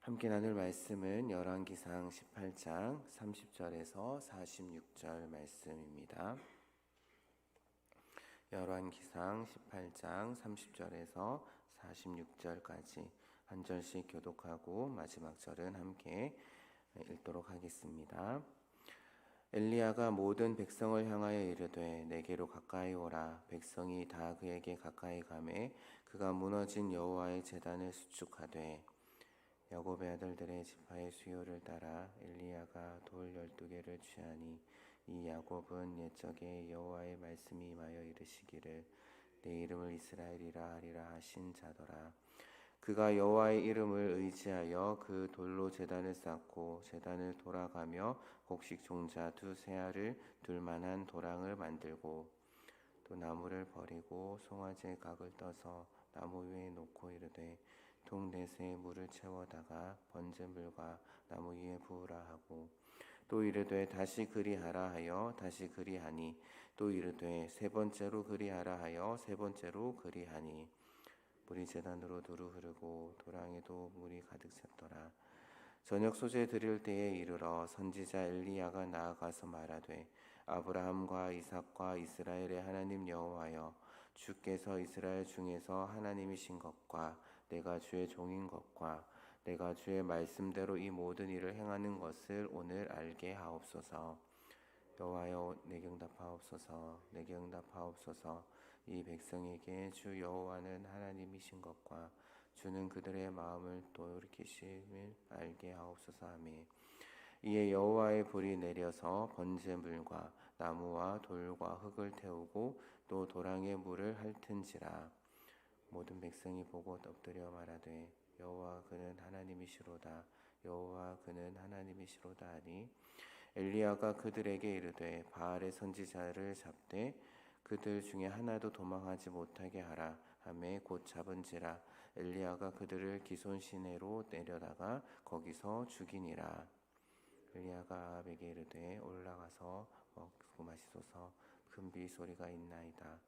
함께 나눌 말씀은 열왕기상 18장 30절에서 46절 말씀입니다. 열왕기상 18장 30절에서 46절까지 한 절씩 교독하고 마지막 절은 함께 읽도록 하겠습니다. 엘리야가 모든 백성을 향하여 이르되 내게로 가까이 오라. 백성이 다 그에게 가까이 가매 그가 무너진 여호와의 제단을 수축하되 야곱의 아들들의 지파의 수요를 따라 엘리야가 돌 12개를 취하니 이 야곱은 옛적에 여호와의 말씀이 임하여 이르시기를 내 이름을 이스라엘이라 하리라 하신 자더라. 그가 여호와의 이름을 의지하여 그 돌로 제단을 쌓고 제단을 돌아가며 곡식 종자 두세 알을 둘 만한 도랑을 만들고 또 나무를 버리고 송아지의 각을 떠서 나무 위에 놓고 이르되 통 넷에 물을 채워다가 번제물과 나무 위에 부으라 하고 또 이르되 다시 그리하라 하여 다시 그리하니 또 이르되 세 번째로 그리하라 하여 세 번째로 그리하니 물이 제단으로 두루 흐르고 도랑에도 물이 가득 찼더라. 저녁 소재 드릴 때에 이르러 선지자 엘리야가 나아가서 말하되 아브라함과 이삭과 이스라엘의 하나님 여호와여 주께서 이스라엘 중에서 하나님이신 것과 내가 주의 종인 것과 내가 주의 말씀대로 이 모든 일을 행하는 것을 오늘 알게 하옵소서. 여호와여 내게 응답하옵소서. 내게 응답하옵소서. 이 백성에게 주 여호와는 하나님이신 것과 주는 그들의 마음을 돌이키심을 알게 하옵소서 하며 이에 여호와의 불이 내려서 번제물과 나무와 돌과 흙을 태우고 또 도랑의 물을 핥은지라. 모든 백성이 보고 엎드려 말하되 여호와 그는 하나님이시로다. 여호와 그는 하나님이시로다 하니 엘리야가 그들에게 이르되 바알의 선지자를 잡되 그들 중에 하나도 도망하지 못하게 하라 하매 곧 잡은지라. 엘리야가 그들을 기손 시내로 내려다가 거기서 죽이니라. 엘리야가 아합에게 이르되 올라가서 먹고 마시소서. 큰 비 소리가 있나이다.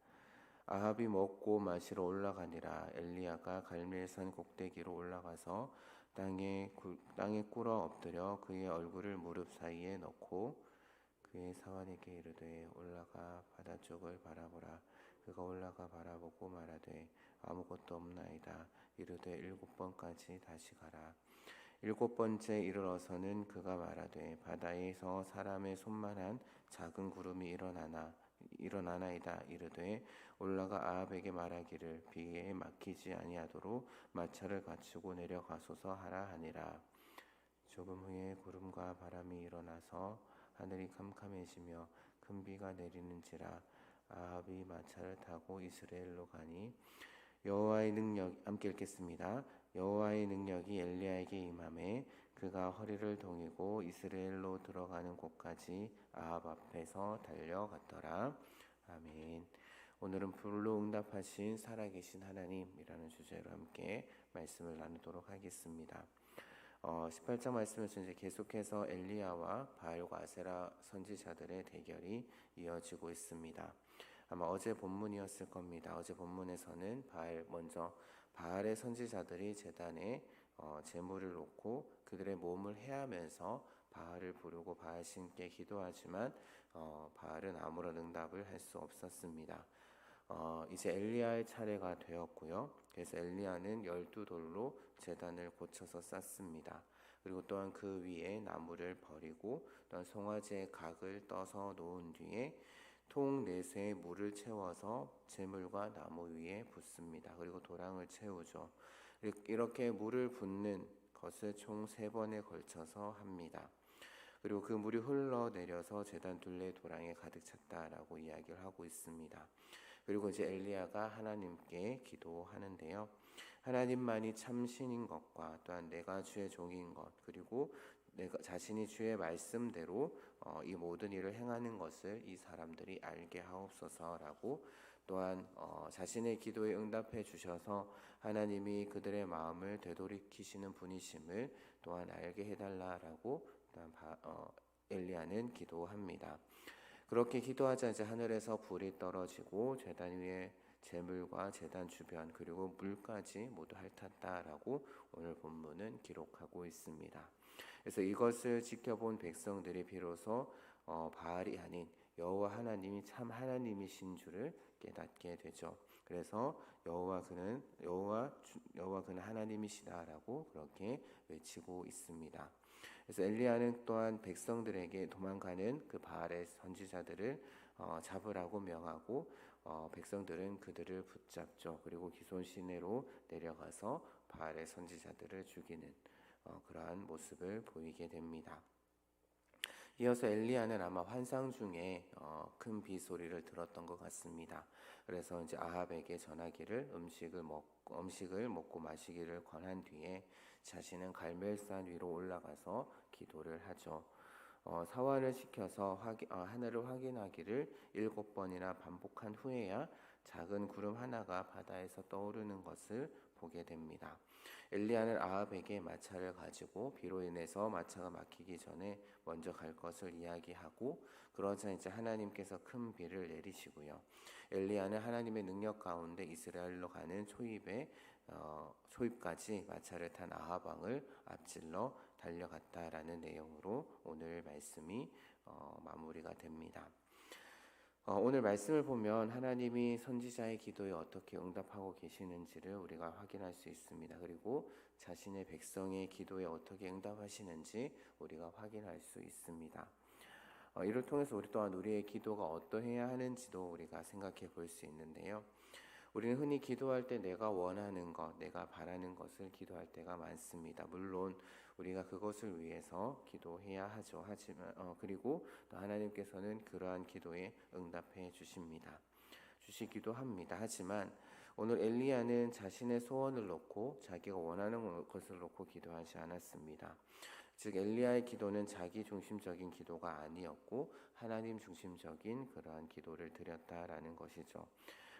아합이 먹고 마시러 올라가니라. 엘리야가 갈멜산 꼭대기로 올라가서 땅에 꿇어 엎드려 그의 얼굴을 무릎 사이에 넣고 그의 사환에게 이르되 올라가 바다 쪽을 바라보라. 그가 올라가 바라보고 말하되 아무것도 없나이다. 이르되 7번까지 다시 가라. 7번째 이르러서는 그가 말하되 바다에서 사람의 손만한 작은 구름이 일어나나이다. 이르되 올라가 아합에게 말하기를 비에 막히지 아니하도록 마차를 갖추고 내려가소서 하라 하니라. 조금 후에 구름과 바람이 일어나서 하늘이 캄캄해지며 큰 비가 내리는지라. 아합이 마차를 타고 이스라엘로 가니 여호와의 능력 함께 읽겠습니다. 여호와의 능력이 엘리야에게 임하매 그가 허리를 동이고 이스라엘로 들어가는 곳까지 아합 앞에서 달려갔더라. 아멘. 오늘은 불로 응답하신 살아계신 하나님이라는 주제로 함께 말씀을 나누도록 하겠습니다. 18장 말씀에서 이제 계속해서 엘리야와 바알과 아세라 선지자들의 대결이 이어지고 있습니다. 아마 어제 본문이었을 겁니다. 어제 본문에서는 먼저 바알의 선지자들이 제단에 제물을 놓고 그들의 몸을 해하면서 바알을 부르고 바알 신께 기도하지만 바알은 아무런 응답을 할 수 없었습니다. 이제 엘리야의 차례가 되었고요. 그래서 엘리야는 12돌로 제단을 고쳐서 쌓습니다. 그리고 또한 그 위에 나무를 버리고 또한 송아지의 각을 떠서 놓은 뒤에 통 넷에 물을 채워서 제물과 나무 위에 붓습니다. 그리고 도랑을 채우죠. 이렇게 물을 붓는 것을 총 3번에 걸쳐서 합니다. 그리고 그 물이 흘러내려서 제단 둘레 도랑에 가득 찼다라고 이야기를 하고 있습니다. 그리고 이제 엘리야가 하나님께 기도하는데요. 하나님만이 참신인 것과 또한 내가 주의 종인 것 그리고 내가 자신이 주의 말씀대로 이 모든 일을 행하는 것을 이 사람들이 알게 하옵소서라고 또한 자신의 기도에 응답해 주셔서 하나님이 그들의 마음을 되돌이키시는 분이심을 또한 알게 해달라라고 또한 엘리야는 기도합니다. 그렇게 기도하자 이제 하늘에서 불이 떨어지고 제단 위에 제물과 제단 주변 그리고 물까지 모두 핥았다라고 오늘 본문은 기록하고 있습니다. 그래서 이것을 지켜본 백성들이 비로소 바알이 아닌 여호와 하나님이 참 하나님이신 줄을 깨닫게 되죠. 그래서 여호와 그는 하나님이시다라고 그렇게 외치고 있습니다. 그래서 엘리야는 또한 백성들에게 도망가는 그 바알의 선지자들을 잡으라고 명하고 백성들은 그들을 붙잡죠. 그리고 기손 시내로 내려가서 바알의 선지자들을 죽이는 그러한 모습을 보이게 됩니다. 이어서 엘리야는 아마 환상 중에 큰 비 소리를 들었던 것 같습니다. 그래서 이제 아합에게 전하기를 음식을 먹고 마시기를 권한 뒤에 자신은 갈멜산 위로 올라가서 기도를 하죠. 사환을 시켜서 하늘을 확인하기를 7번이나 반복한 후에야 작은 구름 하나가 바다에서 떠오르는 것을 보게 됩니다. 엘리야는 아합에게 마차를 가지고 비로 인해서 마차가 막히기 전에 먼저 갈 것을 이야기하고 그러자 이제 하나님께서 큰 비를 내리시고요. 엘리야는 하나님의 능력 가운데 이스라엘로 가는 초입까지 마차를 탄 아합 왕을 앞질러 달려갔다라는 내용으로 오늘 말씀이 마무리가 됩니다. 오늘 말씀을 보면 하나님이 선지자의 기도에 어떻게 응답하고 계시는지를 우리가 확인할 수 있습니다. 그리고 자신의 백성의 기도에 어떻게 응답하시는지 우리가 확인할 수 있습니다. 이를 통해서 우리 또한 우리의 기도가 어떠해야 하는지도 우리가 생각해 볼 수 있는데요. 우리는 흔히 기도할 때 내가 원하는 것, 내가 바라는 것을 기도할 때가 많습니다. 물론 우리가 그것을 위해서 기도해야 하죠. 하지만 그리고 또 하나님께서는 그러한 기도에 응답해 주시기도 합니다. 하지만 오늘 엘리야는 자신의 소원을 놓고 자기가 원하는 것을 놓고 기도하지 않았습니다. 즉 엘리야의 기도는 자기 중심적인 기도가 아니었고 하나님 중심적인 그러한 기도를 드렸다라는 것이죠.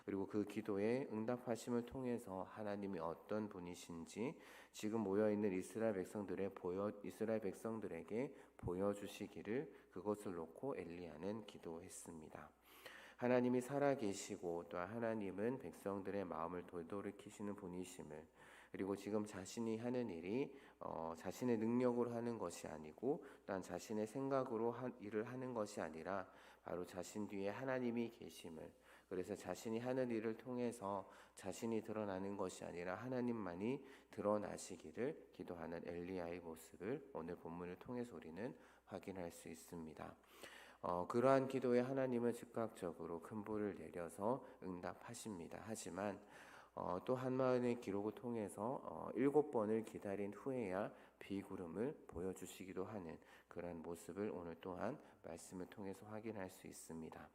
그리고 그 기도에 응답하심을 통해서 하나님이 어떤 분이신지 지금 모여있는 이스라엘 백성들에게 보여주시기를 그것을 놓고 엘리야는 기도했습니다. 하나님이 살아계시고 또 하나님은 백성들의 마음을 돌이키시는 분이심을 그리고 지금 자신이 하는 일이 자신의 능력으로 하는 것이 아니고 또한 자신의 생각으로 일을 하는 것이 아니라 바로 자신 뒤에 하나님이 계심을 그래서 자신이 하는 일을 통해서 자신이 드러나는 것이 아니라 하나님만이 드러나시기를 기도하는 엘리야의 모습을 오늘 본문을 통해서 우리는 확인할 수 있습니다. 그러한 기도에 하나님은 즉각적으로 큰 불을 내려서 응답하십니다. 하지만 또 한마은의 기록을 통해서 7번을 기다린 후에야 비구름을 보여주시기도 하는 그런 모습을 오늘 또한 말씀을 통해서 확인할 수 있습니다.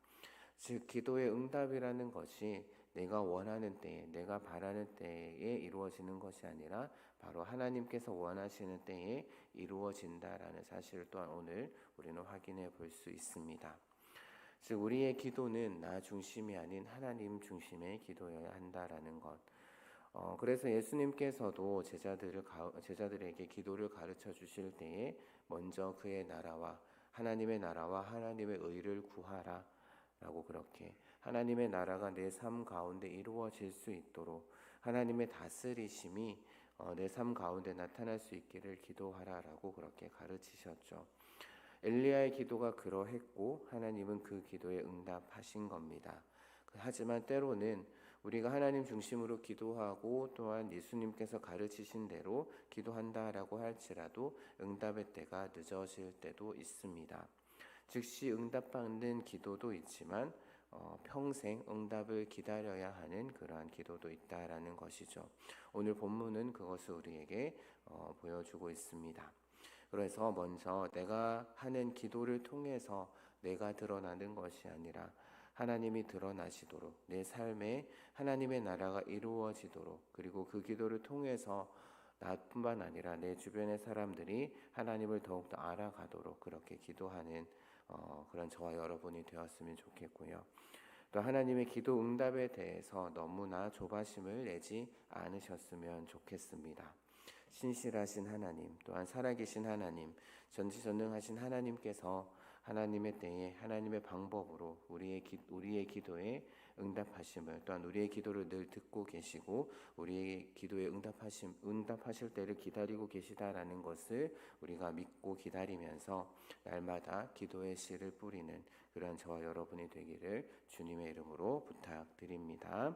즉 기도의 응답이라는 것이 내가 원하는 때에 내가 바라는 때에 이루어지는 것이 아니라 바로 하나님께서 원하시는 때에 이루어진다라는 사실을 또한 오늘 우리는 확인해 볼 수 있습니다. 즉 우리의 기도는 나 중심이 아닌 하나님 중심의 기도여야 한다라는 것. 그래서 예수님께서도 제자들에게 기도를 가르쳐 주실 때에 먼저 그의 나라와 하나님의 의를 구하라 라고 그렇게 하나님의 나라가 내 삶 가운데 이루어질 수 있도록 하나님의 다스리심이 내 삶 가운데 나타날 수 있기를 기도하라라고 그렇게 가르치셨죠. 엘리야의 기도가 그러했고 하나님은 그 기도에 응답하신 겁니다. 하지만 때로는 우리가 하나님 중심으로 기도하고 또한 예수님께서 가르치신 대로 기도한다라고 할지라도 응답의 때가 늦어질 때도 있습니다. 즉시 응답받는 기도도 있지만 평생 응답을 기다려야 하는 그러한 기도도 있다라는 것이죠. 오늘 본문은 그것을 우리에게 보여주고 있습니다. 그래서 먼저 내가 하는 기도를 통해서 내가 드러나는 것이 아니라 하나님이 드러나시도록 내 삶에 하나님의 나라가 이루어지도록 그리고 그 기도를 통해서 나뿐만 아니라 내 주변의 사람들이 하나님을 더욱더 알아가도록 그렇게 기도하는 그런 저와 여러분이 되었으면 좋겠고요. 또 하나님의 기도 응답에 대해서 너무나 조바심을 내지 않으셨으면 좋겠습니다. 신실하신 하나님, 또한 살아계신 하나님, 전지전능하신 하나님께서 하나님의 때에 하나님의 방법으로 우리의 기도에 응답하심을, 또한 우리의 기도를 늘 듣고 계시고 우리의 기도에 응답하실 때를 기다리고 계시다라는 것을 우리가 믿고 기다리면서 날마다 기도의 씨를 뿌리는 그런 저와 여러분이 되기를 주님의 이름으로 부탁드립니다.